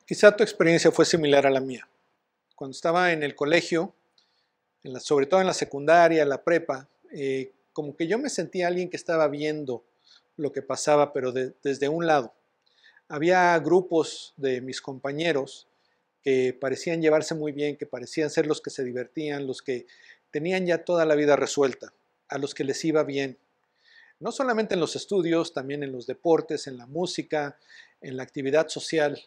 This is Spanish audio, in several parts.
Quizá tu experiencia fue similar a la mía. Cuando estaba en el colegio, sobre todo en la secundaria, la prepa, como que yo me sentía alguien que estaba viendo lo que pasaba, pero desde un lado. Había grupos de mis compañeros que parecían llevarse muy bien, que parecían ser los que se divertían, los que tenían ya toda la vida resuelta, a los que les iba bien. No solamente en los estudios, también en los deportes, en la música, en la actividad social.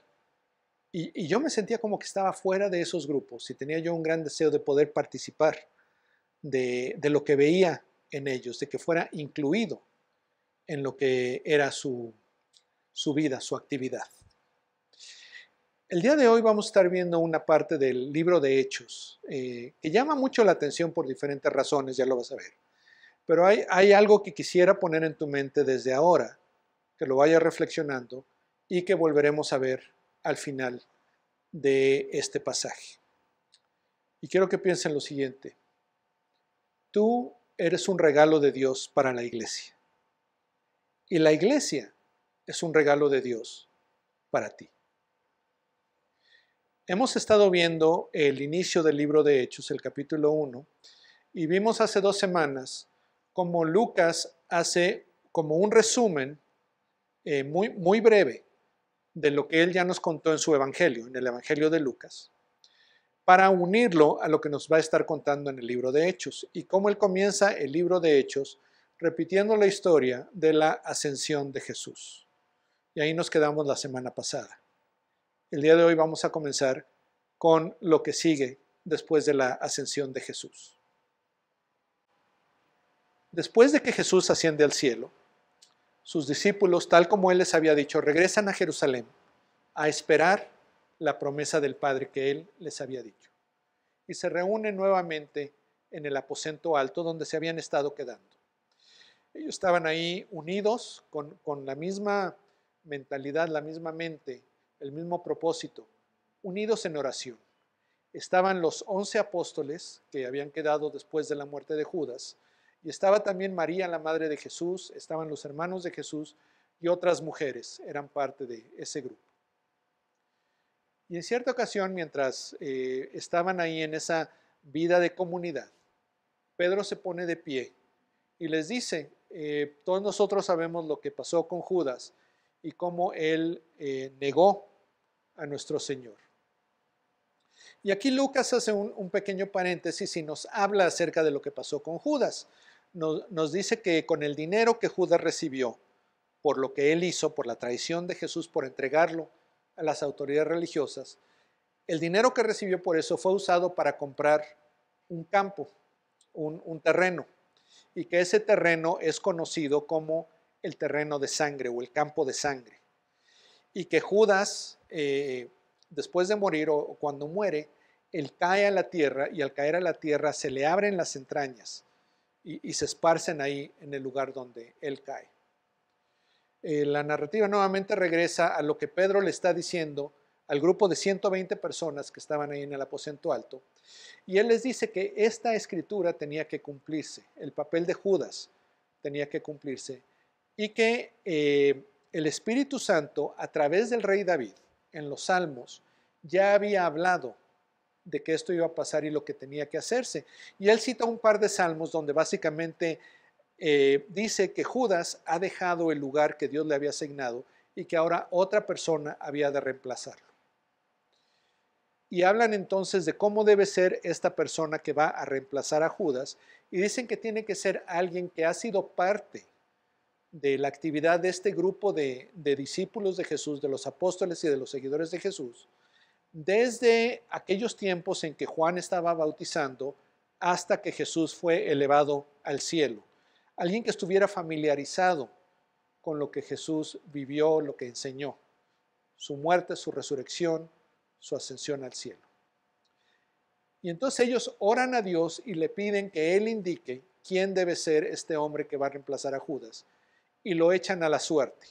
Y yo me sentía como que estaba fuera de esos grupos y tenía yo un gran deseo de poder participar de lo que veía en ellos, de que fuera incluido en lo que era su vida, su actividad. El día de hoy vamos a estar viendo una parte del libro de Hechos que llama mucho la atención por diferentes razones, ya lo vas a ver. Pero hay algo que quisiera poner en tu mente desde ahora, que lo vayas reflexionando y que volveremos a ver al final de este pasaje. Y quiero que piensen lo siguiente. Tú eres un regalo de Dios para la iglesia. Y la iglesia es un regalo de Dios para ti. Hemos estado viendo el inicio del libro de Hechos, el capítulo 1, y vimos hace 2 semanas cómo Lucas hace como un resumen muy breve de lo que él ya nos contó en su evangelio, en el evangelio de Lucas, para unirlo a lo que nos va a estar contando en el libro de Hechos, y cómo él comienza el libro de Hechos repitiendo la historia de la ascensión de Jesús. Y ahí nos quedamos la semana pasada. El día de hoy vamos a comenzar con lo que sigue después de la ascensión de Jesús. Después de que Jesús asciende al cielo, sus discípulos, tal como él les había dicho, regresan a Jerusalén a esperar la promesa del Padre que él les había dicho. Y se reúnen nuevamente en el aposento alto donde se habían estado quedando. Ellos estaban ahí unidos con la misma mentalidad, la misma mente, el mismo propósito, unidos en oración. Estaban los 11 apóstoles que habían quedado después de la muerte de Judas, y estaba también María, la madre de Jesús, estaban los hermanos de Jesús y otras mujeres, eran parte de ese grupo. Y en cierta ocasión, mientras estaban ahí en esa vida de comunidad, Pedro se pone de pie y les dice, todos nosotros sabemos lo que pasó con Judas y cómo él negó a nuestro Señor. Y aquí Lucas hace un pequeño paréntesis y nos habla acerca de lo que pasó con Judas. Nos dice que con el dinero que Judas recibió por lo que él hizo, por la traición de Jesús, por entregarlo a las autoridades religiosas, el dinero que recibió por eso fue usado para comprar un campo, un terreno, y que ese terreno es conocido como el terreno de sangre o el campo de sangre. Y que Judas, después de morir o cuando muere, él cae a la tierra y al caer a la tierra se le abren las entrañas y se esparcen ahí en el lugar donde él cae. La narrativa nuevamente regresa a lo que Pedro le está diciendo al grupo de 120 personas que estaban ahí en el aposento alto, y él les dice que esta escritura tenía que cumplirse, el papel de Judas tenía que cumplirse, y que el Espíritu Santo, a través del rey David, en los Salmos, ya había hablado de que esto iba a pasar y lo que tenía que hacerse. Y él cita un par de salmos donde básicamente dice que Judas ha dejado el lugar que Dios le había asignado y que ahora otra persona había de reemplazarlo. Y hablan entonces de cómo debe ser esta persona que va a reemplazar a Judas, y dicen que tiene que ser alguien que ha sido parte de la actividad de este grupo de discípulos de Jesús, de los apóstoles y de los seguidores de Jesús, desde aquellos tiempos en que Juan estaba bautizando hasta que Jesús fue elevado al cielo. Alguien que estuviera familiarizado con lo que Jesús vivió, lo que enseñó, su muerte, su resurrección, su ascensión al cielo. Y entonces ellos oran a Dios y le piden que Él indique quién debe ser este hombre que va a reemplazar a Judas, y lo echan a la suerte.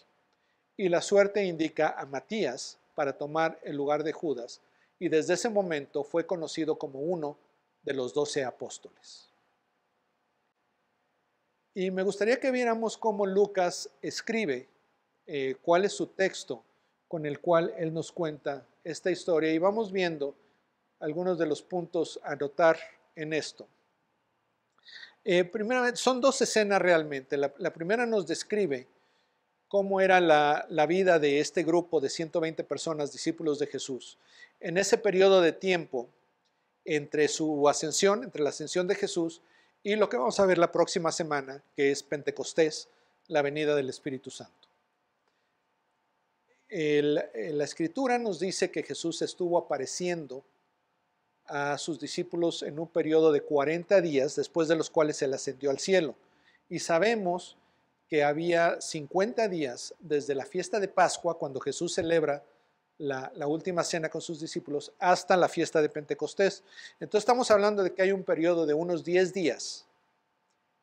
Y la suerte indica a Matías para tomar el lugar de Judas, y desde ese momento fue conocido como uno de los 12 apóstoles. Y me gustaría que viéramos cómo Lucas escribe cuál es su texto con el cual él nos cuenta esta historia y vamos viendo algunos de los puntos a notar en esto. Primeramente, son dos escenas realmente. La primera nos describe cómo era la vida de este grupo de 120 personas, discípulos de Jesús, en ese periodo de tiempo entre su ascensión, entre la ascensión de Jesús y lo que vamos a ver la próxima semana, que es Pentecostés, la venida del Espíritu Santo. La Escritura nos dice que Jesús estuvo apareciendo a sus discípulos en un periodo de 40 días, después de los cuales Él ascendió al cielo. Y sabemos que había 50 días desde la fiesta de Pascua, cuando Jesús celebra la última cena con sus discípulos, hasta la fiesta de Pentecostés. Entonces estamos hablando de que hay un periodo de unos 10 días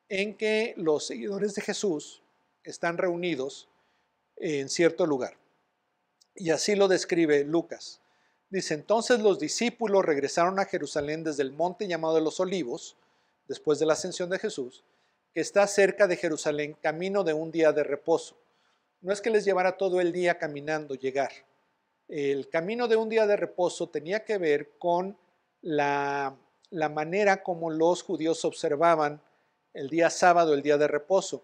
en que los seguidores de Jesús están reunidos en cierto lugar. Y así lo describe Lucas. Dice, entonces los discípulos regresaron a Jerusalén desde el monte llamado de los Olivos, después de la ascensión de Jesús, que está cerca de Jerusalén, camino de un día de reposo. No es que les llevara todo el día caminando llegar. El camino de un día de reposo tenía que ver con la manera como los judíos observaban el día sábado, el día de reposo.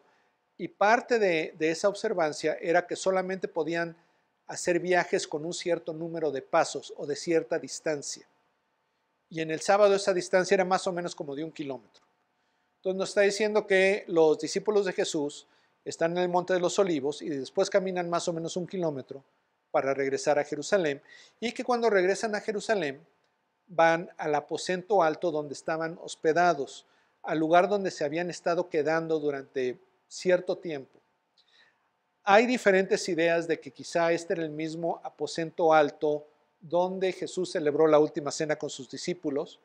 Y parte de esa observancia era que solamente podían hacer viajes con un cierto número de pasos o de cierta distancia. Y en el sábado esa distancia era más o menos como de 1 kilómetro. Entonces nos está diciendo que los discípulos de Jesús están en el Monte de los Olivos y después caminan más o menos 1 kilómetro para regresar a Jerusalén, y que cuando regresan a Jerusalén van al aposento alto donde estaban hospedados, al lugar donde se habían estado quedando durante cierto tiempo. Hay diferentes ideas de que quizá este era el mismo aposento alto donde Jesús celebró la última cena con sus discípulos,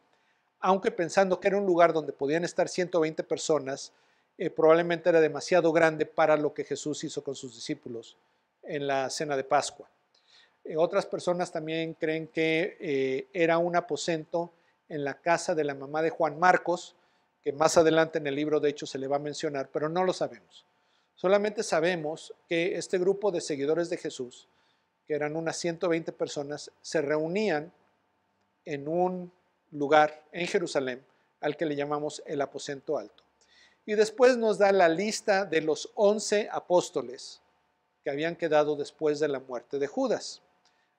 aunque pensando que era un lugar donde podían estar 120 personas, probablemente era demasiado grande para lo que Jesús hizo con sus discípulos en la cena de Pascua. Otras personas también creen que era un aposento en la casa de la mamá de Juan Marcos, que más adelante en el libro de Hechos se le va a mencionar, pero no lo sabemos. Solamente sabemos que este grupo de seguidores de Jesús, que eran unas 120 personas, se reunían en un lugar en Jerusalén al que le llamamos el aposento alto. Y después nos da la lista de los 11 apóstoles que habían quedado después de la muerte de Judas.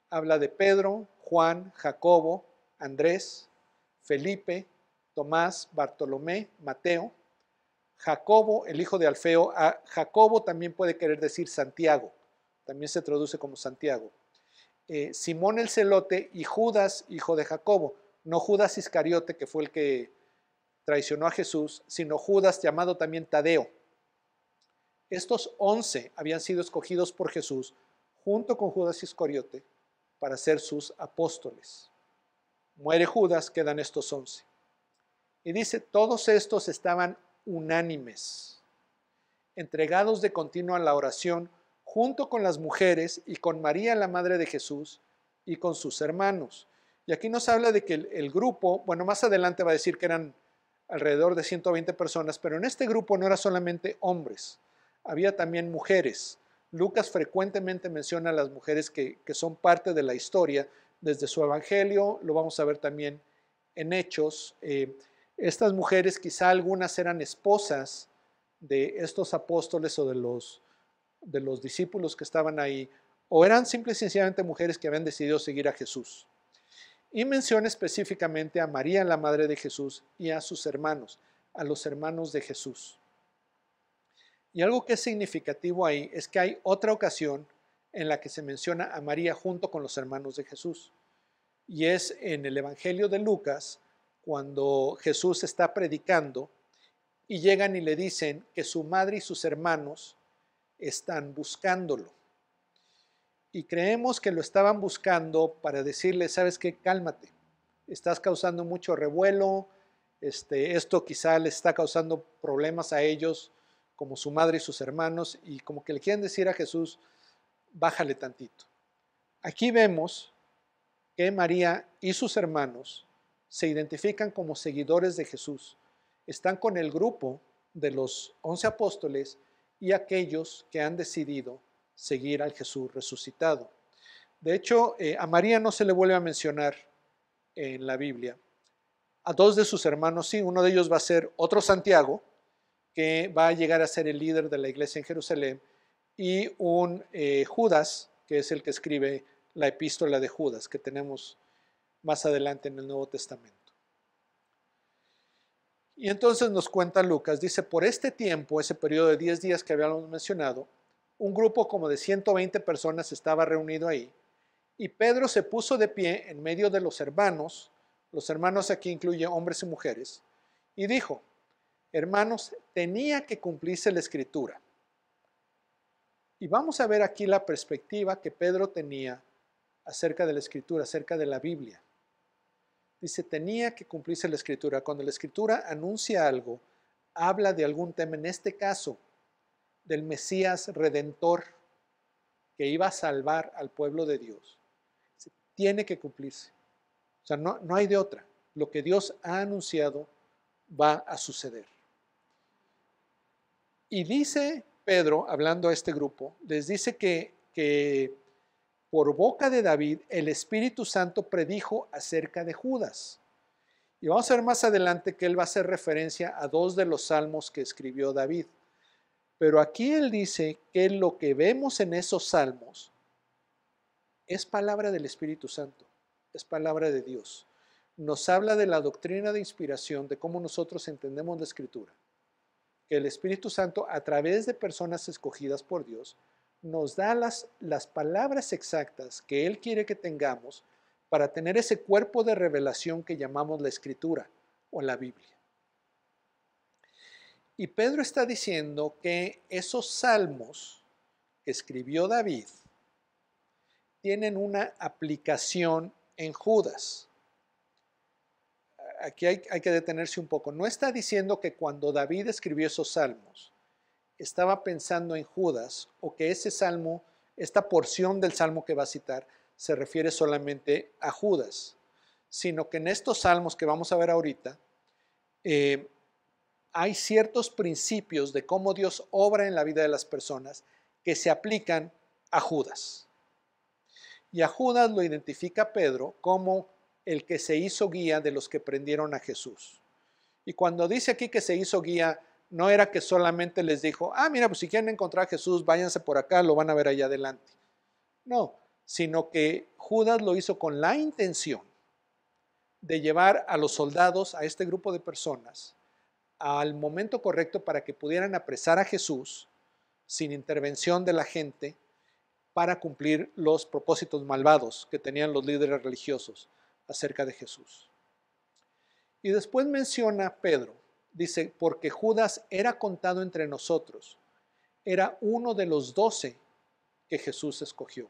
Habla de Pedro, Juan, Jacobo, Andrés, Felipe, Tomás, Bartolomé, Mateo, Jacobo, el hijo de Alfeo. A Jacobo también puede querer decir Santiago, también se traduce como Santiago. Simón el Celote y Judas, hijo de Jacobo. No Judas Iscariote, que fue el que traicionó a Jesús, sino Judas, llamado también Tadeo. Estos 11 habían sido escogidos por Jesús junto con Judas Iscariote para ser sus apóstoles. Muere Judas, quedan estos 11. Y dice, todos estos estaban unánimes, entregados de continuo a la oración, junto con las mujeres y con María, la madre de Jesús, y con sus hermanos. Y aquí nos habla de que el grupo, bueno, más adelante va a decir que eran alrededor de 120 personas, pero en este grupo no era solamente hombres, había también mujeres. Lucas frecuentemente menciona a las mujeres que son parte de la historia desde su evangelio, lo vamos a ver también en Hechos. Estas mujeres, quizá algunas eran esposas de estos apóstoles o de los discípulos que estaban ahí, o eran simple y sencillamente mujeres que habían decidido seguir a Jesús. Y menciona específicamente a María, la madre de Jesús, y a sus hermanos, a los hermanos de Jesús. Y algo que es significativo ahí es que hay otra ocasión en la que se menciona a María junto con los hermanos de Jesús. Y es en el Evangelio de Lucas, cuando Jesús está predicando y llegan y le dicen que su madre y sus hermanos están buscándolo. Y creemos que lo estaban buscando para decirle, ¿sabes qué? Cálmate, estás causando mucho revuelo, esto quizá les está causando problemas a ellos, como su madre y sus hermanos, y como que le quieren decir a Jesús, bájale tantito. Aquí vemos que María y sus hermanos se identifican como seguidores de Jesús, están con el grupo de los 11 apóstoles y aquellos que han decidido seguir al Jesús resucitado. De hecho, a María no se le vuelve a mencionar en la Biblia. A dos de sus hermanos sí, uno de ellos va a ser otro Santiago, que va a llegar a ser el líder de la iglesia en Jerusalén, y un Judas, que es el que escribe la epístola de Judas, que tenemos más adelante en el Nuevo Testamento. Y entonces nos cuenta Lucas, dice, por este tiempo, ese periodo de 10 días que habíamos mencionado, un grupo como de 120 personas estaba reunido ahí, y Pedro se puso de pie en medio de los hermanos aquí incluye hombres y mujeres, y dijo, hermanos, tenía que cumplirse la escritura. Y vamos a ver aquí la perspectiva que Pedro tenía acerca de la escritura, acerca de la Biblia. Dice, tenía que cumplirse la escritura. Cuando la escritura anuncia algo, habla de algún tema, en este caso, del Mesías Redentor que iba a salvar al pueblo de Dios. Dice, tiene que cumplirse. O sea, no hay de otra. Lo que Dios ha anunciado va a suceder. Y dice Pedro, hablando a este grupo, les dice que por boca de David el Espíritu Santo predijo acerca de Judas. Y vamos a ver más adelante que él va a hacer referencia a dos de los salmos que escribió David. Pero aquí él dice que lo que vemos en esos salmos es palabra del Espíritu Santo, es palabra de Dios. Nos habla de la doctrina de inspiración, de cómo nosotros entendemos la Escritura. Que el Espíritu Santo, a través de personas escogidas por Dios, nos da las palabras exactas que Él quiere que tengamos para tener ese cuerpo de revelación que llamamos la Escritura o la Biblia. Y Pedro está diciendo que esos salmos que escribió David tienen una aplicación en Judas. Aquí hay que detenerse un poco. No está diciendo que cuando David escribió esos salmos, estaba pensando en Judas o que ese salmo, esta porción del salmo que va a citar, se refiere solamente a Judas, sino que en estos salmos que vamos a ver ahorita, hay ciertos principios de cómo Dios obra en la vida de las personas que se aplican a Judas. Y a Judas lo identifica Pedro como el que se hizo guía de los que prendieron a Jesús. Y cuando dice aquí que se hizo guía, no era que solamente les dijo, mira, pues si quieren encontrar a Jesús, váyanse por acá, lo van a ver allá adelante. No, sino que Judas lo hizo con la intención de llevar a los soldados, a este grupo de personas, al momento correcto para que pudieran apresar a Jesús sin intervención de la gente para cumplir los propósitos malvados que tenían los líderes religiosos acerca de Jesús. Y después menciona Pedro, dice, porque Judas era contado entre nosotros, era uno de los 12 que Jesús escogió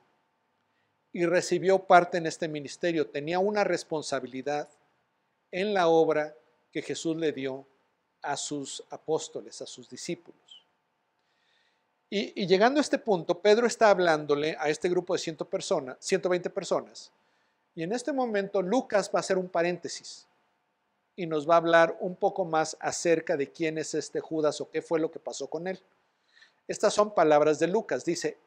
y recibió parte en este ministerio, tenía una responsabilidad en la obra que Jesús le dio a sus apóstoles, a sus discípulos. Y llegando a este punto, Pedro está hablándole a este grupo de 120 personas, y en este momento Lucas va a hacer un paréntesis y nos va a hablar un poco más acerca de quién es este Judas o qué fue lo que pasó con él. Estas son palabras de Lucas. Dice,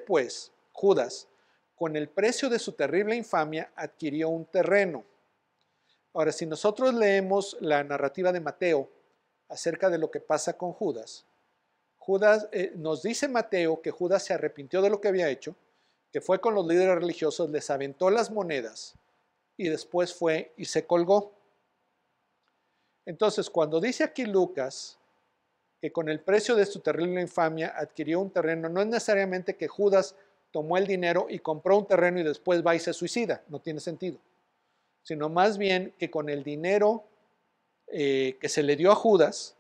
pues, Judas, con el precio de su terrible infamia, adquirió un terreno. Ahora, si nosotros leemos la narrativa de Mateo acerca de lo que pasa con Judas, nos dice Mateo que Judas se arrepintió de lo que había hecho, que fue con los líderes religiosos, les aventó las monedas y después fue y se colgó. Entonces, cuando dice aquí Lucas que con el precio de su terrible infamia adquirió un terreno, no es necesariamente que Judas tomó el dinero y compró un terreno y después va y se suicida, no tiene sentido, sino más bien que con el dinero que se le dio a Judas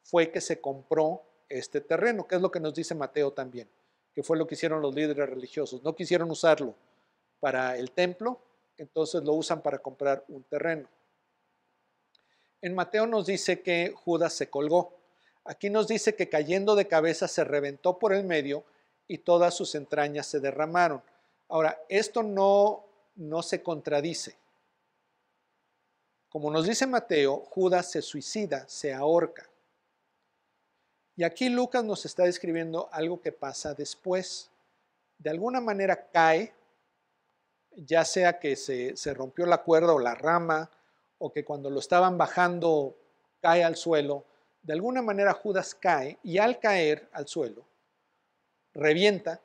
fue que se compró este terreno, que es lo que nos dice Mateo también, que fue lo que hicieron los líderes religiosos, no quisieron usarlo para el templo, entonces lo usan para comprar un terreno. En Mateo nos dice que Judas se colgó. Aquí nos dice que cayendo de cabeza se reventó por el medio y todas sus entrañas se derramaron. Ahora, esto no se contradice. Como nos dice Mateo, Judas se suicida, se ahorca. Y aquí Lucas nos está describiendo algo que pasa después. De alguna manera cae ya sea que se rompió la cuerda o la rama, o que cuando lo estaban bajando cae al suelo, de alguna manera Judas cae y al caer al suelo, revienta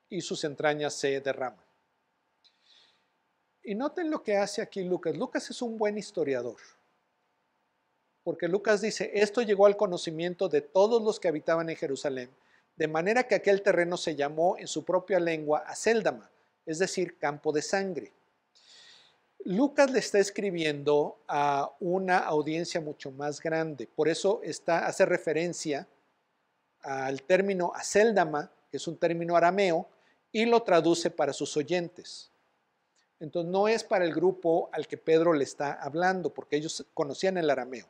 y sus entrañas se derraman. Y noten lo que hace aquí Lucas. Lucas es un buen historiador, porque Lucas dice, esto llegó al conocimiento de todos los que habitaban en Jerusalén, de manera que aquel terreno se llamó en su propia lengua Acéldama, es decir, campo de sangre. Lucas le está escribiendo a una audiencia mucho más grande, por eso hace referencia al término Acéldama, que es un término arameo, y lo traduce para sus oyentes. Entonces no es para el grupo al que Pedro le está hablando, porque ellos conocían el arameo,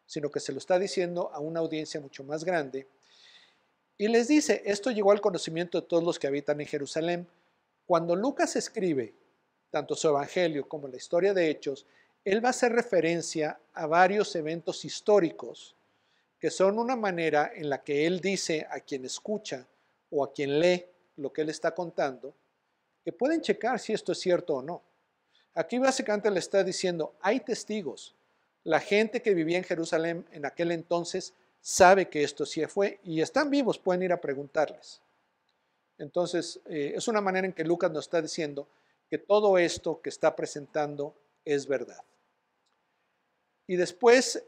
sino que se lo está diciendo a una audiencia mucho más grande. Y les dice, esto llegó al conocimiento de todos los que habitan en Jerusalén. Cuando Lucas escribe tanto su evangelio como la historia de Hechos, él va a hacer referencia a varios eventos históricos que son una manera en la que él dice a quien escucha o a quien lee lo que él está contando, que pueden checar si esto es cierto o no. Aquí básicamente le está diciendo, hay testigos. La gente que vivía en Jerusalén en aquel entonces sabe que esto sí fue y están vivos, pueden ir a preguntarles. Entonces, es una manera en que Lucas nos está diciendo que todo esto que está presentando es verdad. Y después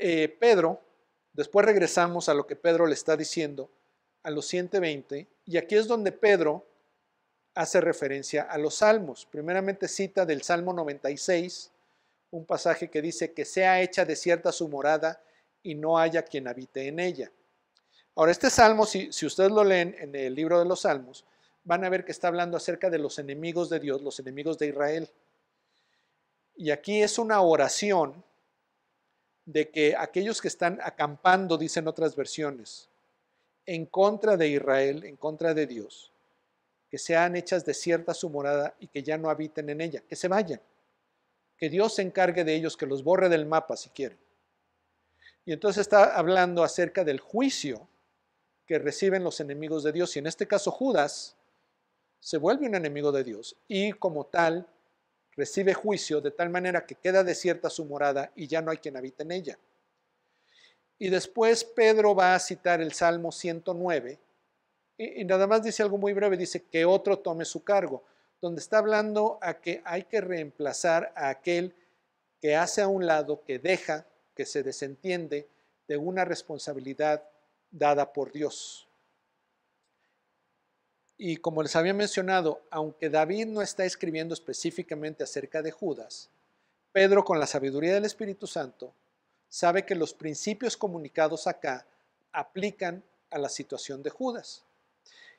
después regresamos a lo que Pedro le está diciendo a los 120, y aquí es donde Pedro hace referencia a los salmos. Primeramente cita del Salmo 96, un pasaje que dice que sea hecha desierta su morada y no haya quien habite en ella. Ahora, este salmo, si ustedes lo leen en el libro de los Salmos, van a ver que está hablando acerca de los enemigos de Dios, los enemigos de Israel. Y aquí es una oración de que aquellos que están acampando, dicen otras versiones, en contra de Israel, en contra de Dios, que sean hechas desierta su morada y que ya no habiten en ella, que se vayan, que Dios se encargue de ellos, que los borre del mapa si quieren. Y entonces está hablando acerca del juicio que reciben los enemigos de Dios, y en este caso Judas se vuelve un enemigo de Dios y como tal recibe juicio de tal manera que queda desierta su morada y ya no hay quien habite en ella. Y después Pedro va a citar el Salmo 109 y nada más dice algo muy breve, dice que otro tome su cargo, donde está hablando a que hay que reemplazar a aquel que hace a un lado, que deja, que se desentiende de una responsabilidad dada por Dios. Y como les había mencionado, aunque David no está escribiendo específicamente acerca de Judas, Pedro, con la sabiduría del Espíritu Santo, sabe que los principios comunicados acá aplican a la situación de Judas.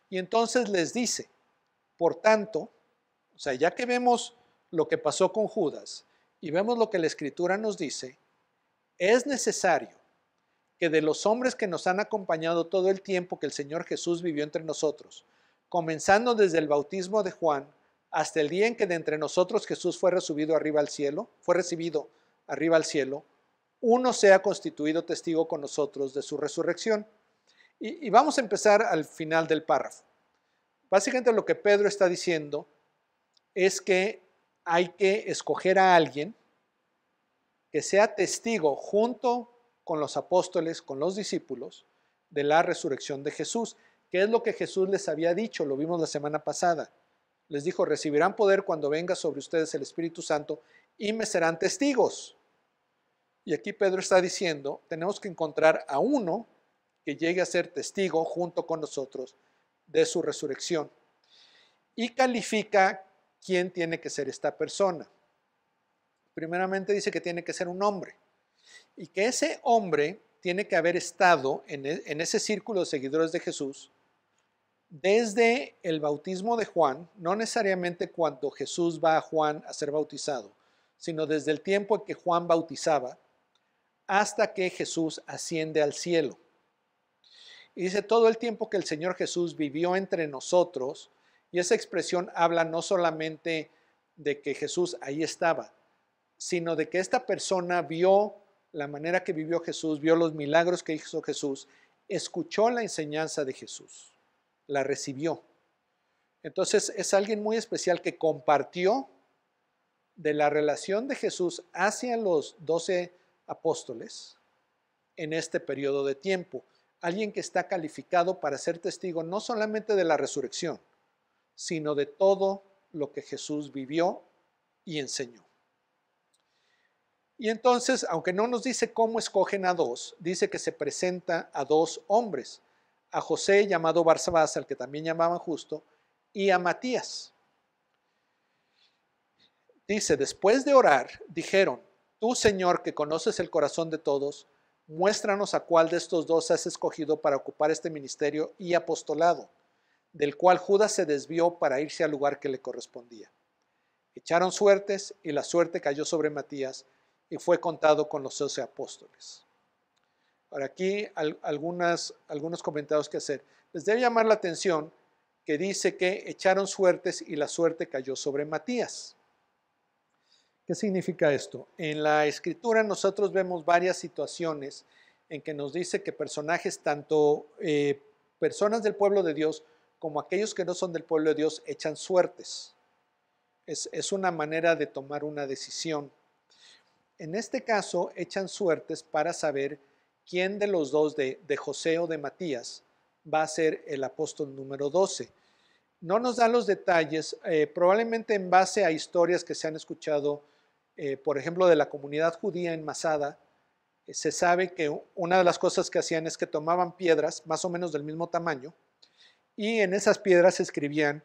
Y entonces les dice, por tanto, o sea, ya que vemos lo que pasó con Judas y vemos lo que la Escritura nos dice, es necesario que de los hombres que nos han acompañado todo el tiempo que el Señor Jesús vivió entre nosotros, comenzando desde el bautismo de Juan hasta el día en que de entre nosotros Jesús fue recibido arriba al cielo, uno sea constituido testigo con nosotros de su resurrección. Y vamos a empezar al final del párrafo. Básicamente lo que Pedro está diciendo es que hay que escoger a alguien que sea testigo junto con los apóstoles, con los discípulos, de la resurrección de Jesús, que es lo que Jesús les había dicho, lo vimos la semana pasada. Les dijo, recibirán poder cuando venga sobre ustedes el Espíritu Santo y me serán testigos. Y aquí Pedro está diciendo, tenemos que encontrar a uno que llegue a ser testigo junto con nosotros de su resurrección. Y califica quién tiene que ser esta persona. Primeramente dice que tiene que ser un hombre y que ese hombre tiene que haber estado en ese círculo de seguidores de Jesús desde el bautismo de Juan, no necesariamente cuando Jesús va a Juan a ser bautizado, sino desde el tiempo en que Juan bautizaba hasta que Jesús asciende al cielo. Y dice todo el tiempo que el Señor Jesús vivió entre nosotros, y esa expresión habla no solamente de que Jesús ahí estaba, sino de que esta persona vio la manera que vivió Jesús, vio los milagros que hizo Jesús, escuchó la enseñanza de Jesús, la recibió. Entonces es alguien muy especial que compartió de la relación de Jesús hacia los 12 apóstoles en este periodo de tiempo. Alguien que está calificado para ser testigo no solamente de la resurrección, sino de todo lo que Jesús vivió y enseñó. Y entonces, aunque no nos dice cómo escogen a dos, dice que se presenta a dos hombres, a José llamado Barsabás, al que también llamaban Justo, y a Matías. Dice, después de orar, dijeron, tú Señor que conoces el corazón de todos, muéstranos a cuál de estos dos has escogido para ocupar este ministerio y apostolado, del cual Judas se desvió para irse al lugar que le correspondía. Echaron suertes y la suerte cayó sobre Matías y fue contado con los 12 apóstoles. Ahora aquí algunos comentarios que hacer. Les debe llamar la atención que dice que echaron suertes y la suerte cayó sobre Matías. ¿Qué significa esto? En la escritura nosotros vemos varias situaciones en que nos dice que personajes, tanto personas del pueblo de Dios como aquellos que no son del pueblo de Dios, echan suertes. Es una manera de tomar una decisión. En este caso, echan suertes para saber quién de los dos, de José o de Matías, va a ser el apóstol número 12. No nos da los detalles, probablemente en base a historias que se han escuchado, por ejemplo, de la comunidad judía en Masada. Se sabe que una de las cosas que hacían es que tomaban piedras más o menos del mismo tamaño y en esas piedras escribían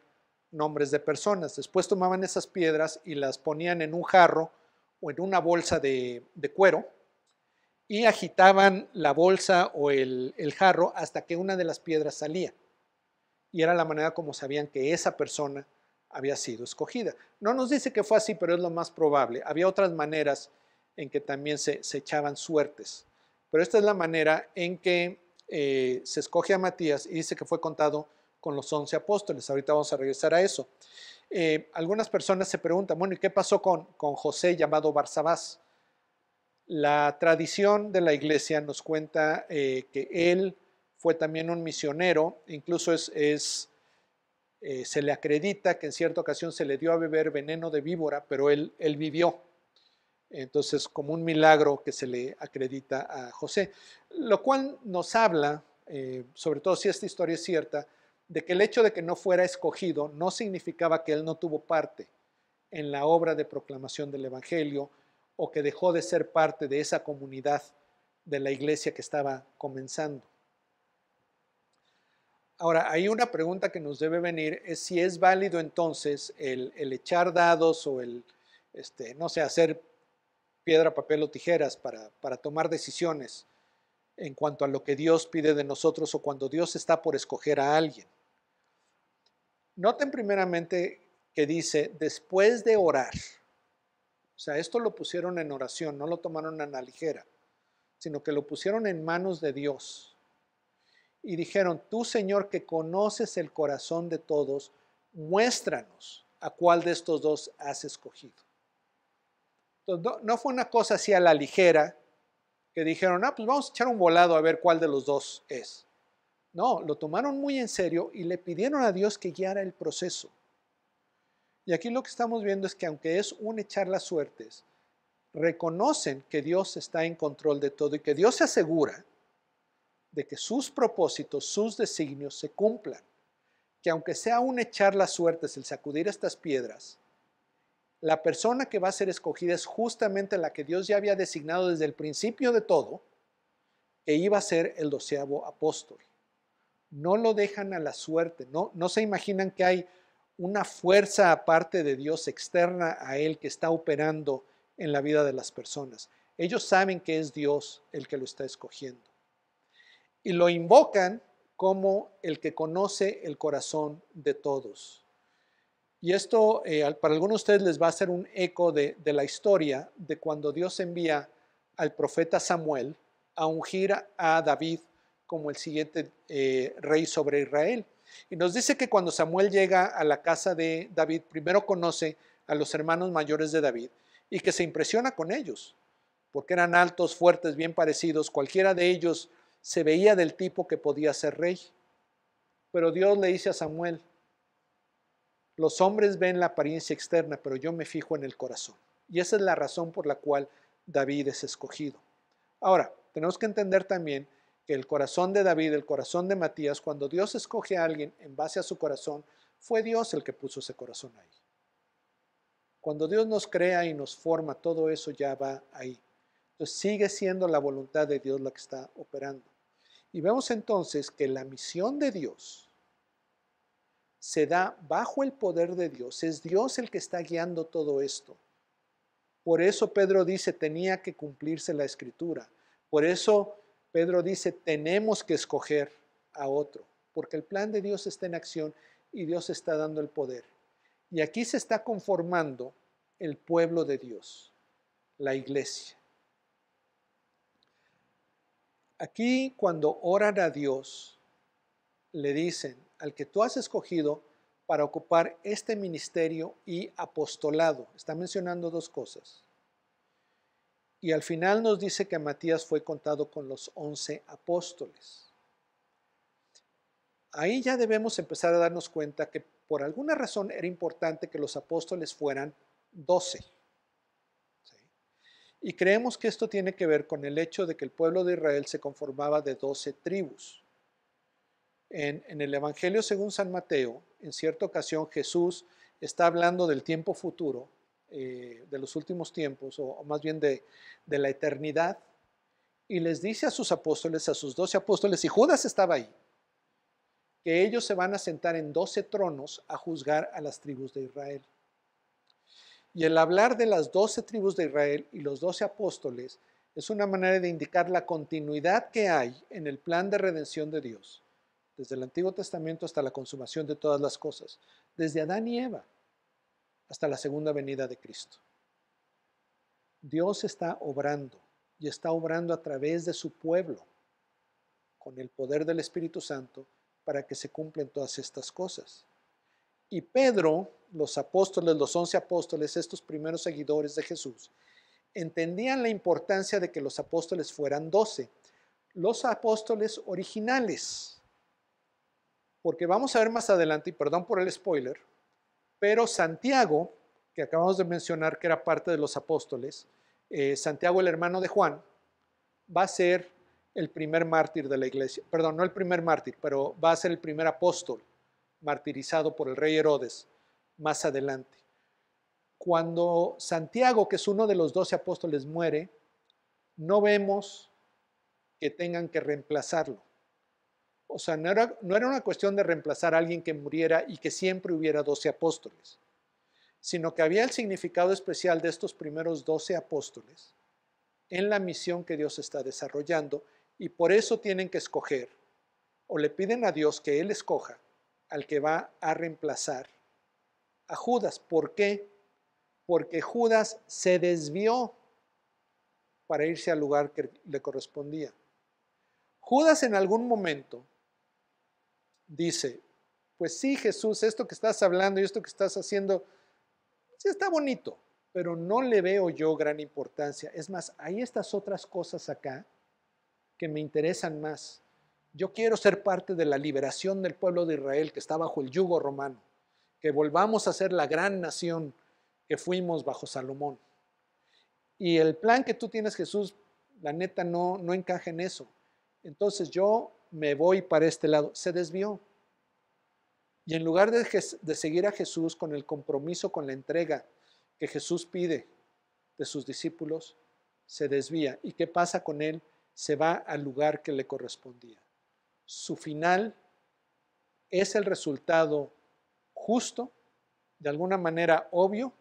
nombres de personas. Después tomaban esas piedras y las ponían en un jarro o en una bolsa de cuero y agitaban la bolsa o el jarro hasta que una de las piedras salía. Y era la manera como sabían que esa persona había sido escogida. No nos dice que fue así, pero es lo más probable. Había otras maneras en que también se echaban suertes. Pero esta es la manera en que se escoge a Matías y dice que fue contado con los 11 apóstoles. Ahorita vamos a regresar a eso. Algunas personas se preguntan, bueno, ¿y qué pasó con José llamado Barsabás? La tradición de la iglesia nos cuenta que él fue también un misionero, incluso se le acredita que en cierta ocasión se le dio a beber veneno de víbora, pero él vivió. Entonces, como un milagro que se le acredita a José, lo cual nos habla, sobre todo si esta historia es cierta, de que el hecho de que no fuera escogido no significaba que él no tuvo parte en la obra de proclamación del Evangelio o que dejó de ser parte de esa comunidad de la iglesia que estaba comenzando. Ahora, hay una pregunta que nos debe venir, es si es válido entonces el echar dados o no sé, hacer piedra, papel o tijeras para tomar decisiones en cuanto a lo que Dios pide de nosotros o cuando Dios está por escoger a alguien. Noten primeramente que dice, después de orar. O sea, esto lo pusieron en oración, no lo tomaron a la ligera, sino que lo pusieron en manos de Dios. Y dijeron, tú Señor que conoces el corazón de todos, muéstranos a cuál de estos dos has escogido. Entonces, no fue una cosa así a la ligera, que dijeron, pues vamos a echar un volado a ver cuál de los dos es. No, lo tomaron muy en serio y le pidieron a Dios que guiara el proceso. Y aquí lo que estamos viendo es que aunque es un echar las suertes, reconocen que Dios está en control de todo y que Dios se asegura de que sus propósitos, sus designios se cumplan. Que aunque sea un echar las suertes, el sacudir estas piedras, la persona que va a ser escogida es justamente la que Dios ya había designado desde el principio de todo, que iba a ser el 12º apóstol. No lo dejan a la suerte, no se imaginan que hay una fuerza aparte de Dios externa a él que está operando en la vida de las personas. Ellos saben que es Dios el que lo está escogiendo. Y lo invocan como el que conoce el corazón de todos. Y esto para algunos de ustedes les va a hacer un eco de la historia de cuando Dios envía al profeta Samuel a ungir a David como el siguiente rey sobre Israel. Y nos dice que cuando Samuel llega a la casa de David, primero conoce a los hermanos mayores de David y que se impresiona con ellos, porque eran altos, fuertes, bien parecidos. Cualquiera de ellos se veía del tipo que podía ser rey. Pero Dios le dice a Samuel, Los hombres ven la apariencia externa, pero yo me fijo en el corazón. Y esa es la razón por la cual David es escogido. Ahora, tenemos que entender también que el corazón de David, el corazón de Matías, cuando Dios escoge a alguien en base a su corazón, fue Dios el que puso ese corazón ahí. Cuando Dios nos crea y nos forma, todo eso ya va ahí. Entonces sigue siendo la voluntad de Dios la que está operando. Y vemos entonces que la misión de Dios se da bajo el poder de Dios. Es Dios el que está guiando todo esto. Por eso Pedro dice, tenía que cumplirse la escritura. Por eso Pedro dice, tenemos que escoger a otro, porque el plan de Dios está en acción y Dios está dando el poder. Y aquí se está conformando el pueblo de Dios, la iglesia. Aquí cuando oran a Dios, le dicen, al que tú has escogido para ocupar este ministerio y apostolado. Está mencionando dos cosas. Y al final nos dice que Matías fue contado con los 11 apóstoles. Ahí ya debemos empezar a darnos cuenta que por alguna razón era importante que los apóstoles fueran 12. ¿Sí? Y creemos que esto tiene que ver con el hecho de que el pueblo de Israel se conformaba de 12 tribus. En el Evangelio según San Mateo, en cierta ocasión Jesús está hablando del tiempo futuro, de los últimos tiempos, o más bien de la eternidad, y les dice a sus apóstoles, a sus 12 apóstoles, y Judas estaba ahí, que ellos se van a sentar en 12 tronos a juzgar a las tribus de Israel. Y el hablar de las 12 tribus de Israel y los 12 apóstoles es una manera de indicar la continuidad que hay en el plan de redención de Dios, desde el Antiguo Testamento hasta la consumación de todas las cosas, desde Adán y Eva hasta la segunda venida de Cristo. Dios está obrando y está obrando a través de su pueblo con el poder del Espíritu Santo para que se cumplan todas estas cosas. Y Pedro, los apóstoles, los 11 apóstoles, estos primeros seguidores de Jesús, entendían la importancia de que los apóstoles fueran 12, los apóstoles originales. Porque vamos a ver más adelante, y perdón por el spoiler, pero Santiago, que acabamos de mencionar que era parte de los apóstoles, Santiago el hermano de Juan, va a ser el primer mártir de la iglesia. Perdón, no el primer mártir, pero va a ser el primer apóstol martirizado por el rey Herodes más adelante. Cuando Santiago, que es uno de los 12 apóstoles, muere, no vemos que tengan que reemplazarlo. O sea, no era una cuestión de reemplazar a alguien que muriera y que siempre hubiera 12 apóstoles, sino que había el significado especial de estos primeros 12 apóstoles en la misión que Dios está desarrollando, y por eso tienen que escoger, o le piden a Dios que Él escoja al que va a reemplazar a Judas. ¿Por qué? Porque Judas se desvió para irse al lugar que le correspondía. Judas en algún momento dice, pues sí, Jesús, esto que estás hablando y esto que estás haciendo, sí está bonito, pero no le veo yo gran importancia. Es más, hay estas otras cosas acá que me interesan más. Yo quiero ser parte de la liberación del pueblo de Israel que está bajo el yugo romano, que volvamos a ser la gran nación que fuimos bajo Salomón. Y el plan que tú tienes, Jesús, la neta no encaja en eso. Entonces yo me voy para este lado. Se desvió. Y en lugar de seguir a Jesús con el compromiso, con la entrega que Jesús pide de sus discípulos, se desvía. ¿Y qué pasa con él? Se va al lugar que le correspondía. Su final es el resultado justo, de alguna manera obvio,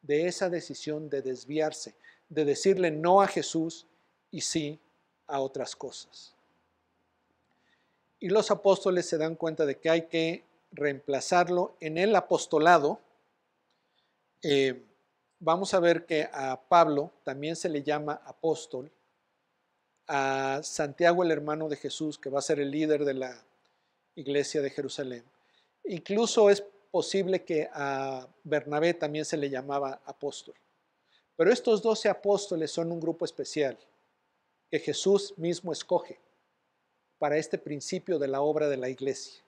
de esa decisión de desviarse, de decirle no a Jesús y sí a otras cosas. Y los apóstoles se dan cuenta de que hay que reemplazarlo en el apostolado. Vamos a ver que a Pablo también se le llama apóstol, a Santiago el hermano de Jesús, que va a ser el líder de la iglesia de Jerusalén. Incluso es posible que a Bernabé también se le llamaba apóstol. Pero estos 12 apóstoles son un grupo especial que Jesús mismo escoge para este principio de la obra de la iglesia.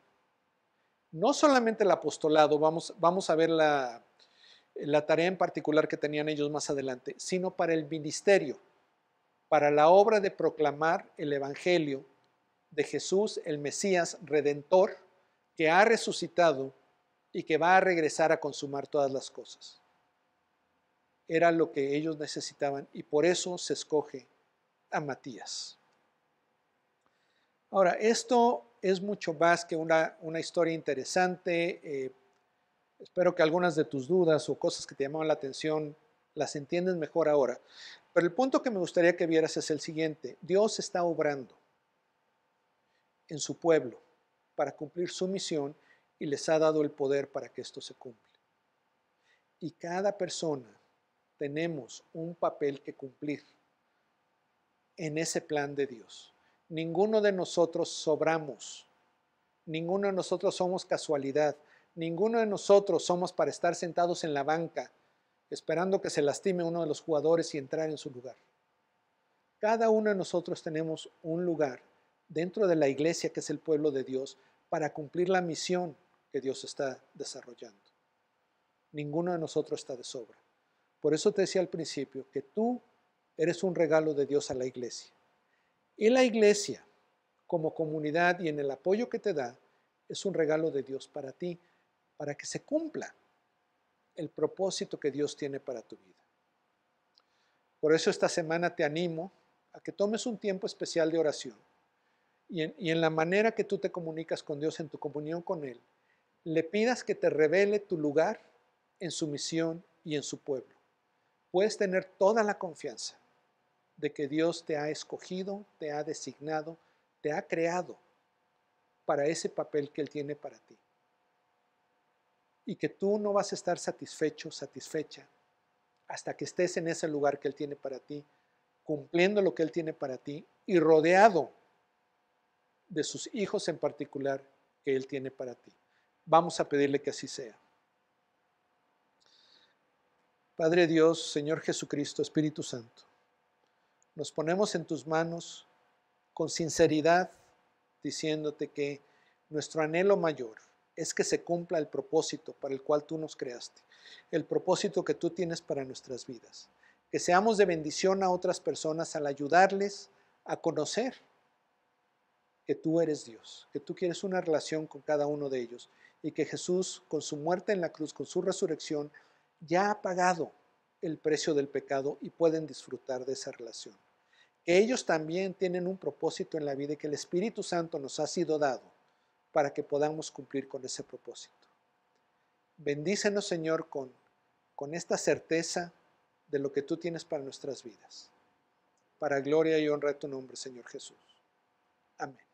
No solamente el apostolado, vamos a ver la tarea en particular que tenían ellos más adelante, sino para el ministerio, para la obra de proclamar el Evangelio de Jesús, el Mesías Redentor, que ha resucitado y que va a regresar a consumar todas las cosas. Era lo que ellos necesitaban y por eso se escoge a Matías. Ahora, esto es mucho más que una historia interesante. Espero que algunas de tus dudas o cosas que te llamaban la atención las entiendes mejor ahora. Pero el punto que me gustaría que vieras es el siguiente. Dios está obrando en su pueblo para cumplir su misión y les ha dado el poder para que esto se cumpla. Y cada persona tenemos un papel que cumplir en ese plan de Dios. Ninguno de nosotros sobramos, ninguno de nosotros somos casualidad, ninguno de nosotros somos para estar sentados en la banca esperando que se lastime uno de los jugadores y entrar en su lugar. Cada uno de nosotros tenemos un lugar dentro de la iglesia, que es el pueblo de Dios, para cumplir la misión que Dios está desarrollando. Ninguno de nosotros está de sobra. Por eso te decía al principio que tú eres un regalo de Dios a la iglesia. Y la iglesia, como comunidad y en el apoyo que te da, es un regalo de Dios para ti, para que se cumpla el propósito que Dios tiene para tu vida. Por eso esta semana te animo a que tomes un tiempo especial de oración y en la manera que tú te comunicas con Dios, en tu comunión con Él, le pidas que te revele tu lugar en su misión y en su pueblo. Puedes tener toda la confianza de que Dios te ha escogido, te ha designado, te ha creado para ese papel que Él tiene para ti. Y que tú no vas a estar satisfecho, satisfecha, hasta que estés en ese lugar que Él tiene para ti, cumpliendo lo que Él tiene para ti y rodeado de sus hijos en particular que Él tiene para ti. Vamos a pedirle que así sea. Padre Dios, Señor Jesucristo, Espíritu Santo, nos ponemos en tus manos con sinceridad, diciéndote que nuestro anhelo mayor es que se cumpla el propósito para el cual tú nos creaste, el propósito que tú tienes para nuestras vidas, que seamos de bendición a otras personas al ayudarles a conocer que tú eres Dios, que tú quieres una relación con cada uno de ellos y que Jesús, con su muerte en la cruz, con su resurrección, ya ha pagado el precio del pecado y pueden disfrutar de esa relación. Que ellos también tienen un propósito en la vida y que el Espíritu Santo nos ha sido dado para que podamos cumplir con ese propósito. Bendícenos, Señor, con esta certeza de lo que tú tienes para nuestras vidas. Para gloria y honra de tu nombre, Señor Jesús. Amén.